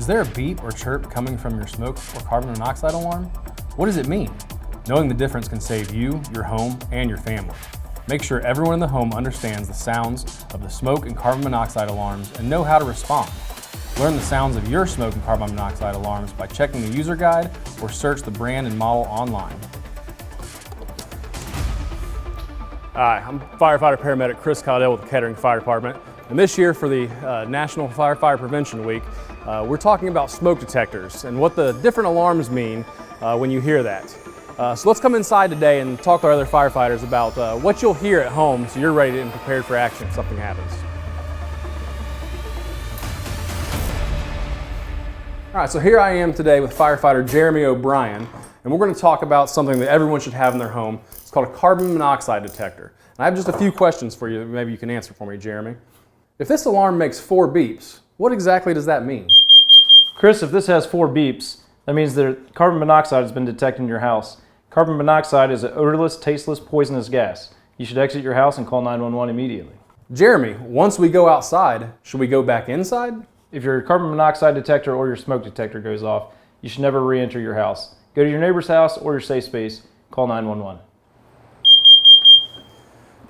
Is there a beep or chirp coming from your smoke or carbon monoxide alarm? What does it mean? Knowing the difference can save you, your home, and your family. Make sure everyone in the home understands the sounds of the smoke and carbon monoxide alarms and know how to respond. Learn the sounds of your smoke and carbon monoxide alarms by checking the user guide or search the brand and model online. Hi, I'm firefighter paramedic Chris Caudill with the Kettering Fire Department. And this year for the National Firefighter Prevention Week, we're talking about smoke detectors and what the different alarms mean when you hear that. So let's come inside today and talk to our other firefighters about what you'll hear at home so you're ready and prepared for action if something happens. All right, so here I am today with firefighter Jeremy O'Brien, and we're going to talk about something that everyone should have in their home. It's called a carbon monoxide detector. And I have just a few questions for you that maybe you can answer for me, Jeremy. If this alarm makes 4 beeps, what exactly does that mean? Chris, if this has 4 beeps, that means that carbon monoxide has been detected in your house. Carbon monoxide is an odorless, tasteless, poisonous gas. You should exit your house and call 911 immediately. Jeremy, once we go outside, should we go back inside? If your carbon monoxide detector or your smoke detector goes off, you should never re-enter your house. Go to your neighbor's house or your safe space, call 911.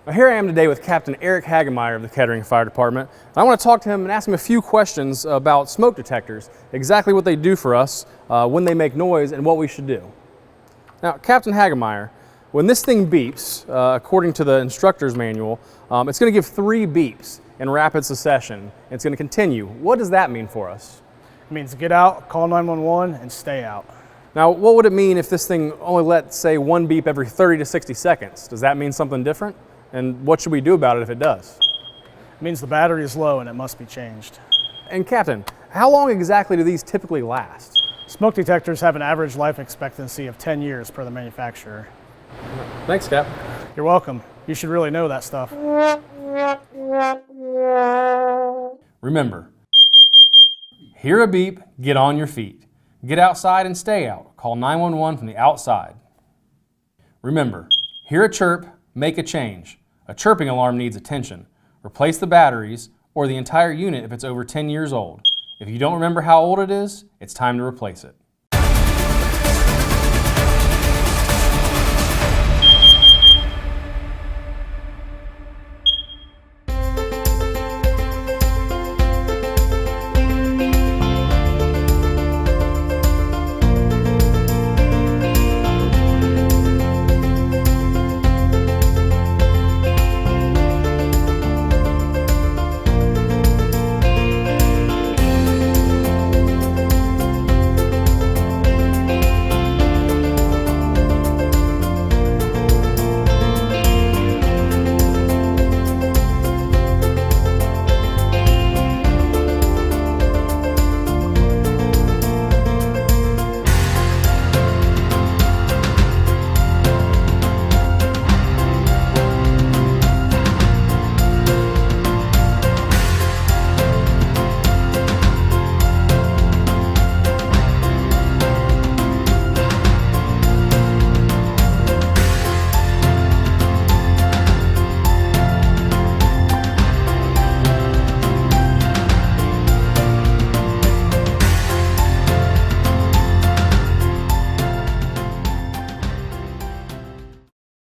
Now here I am today with Captain Eric Hagemeyer of the Kettering Fire Department. I want to talk to him and ask him a few questions about smoke detectors, exactly what they do for us, when they make noise, and what we should do. Now, Captain Hagemeyer, when this thing beeps, according to the instructor's manual, it's going to give 3 beeps in rapid succession. It's going to continue. What does that mean for us? It means get out, call 911, and stay out. Now, what would it mean if this thing only let, say, 1 beep every 30 to 60 seconds? Does that mean something different? And what should we do about it if it does? It means the battery is low and it must be changed. And Captain, how long exactly do these typically last? Smoke detectors have an average life expectancy of 10 years per the manufacturer. Thanks, Cap. You're welcome. You should really know that stuff. Remember, hear a beep, get on your feet. Get outside and stay out. Call 911 from the outside. Remember, hear a chirp, make a change. A chirping alarm needs attention. Replace the batteries or the entire unit if it's over 10 years old. If you don't remember how old it is, it's time to replace it.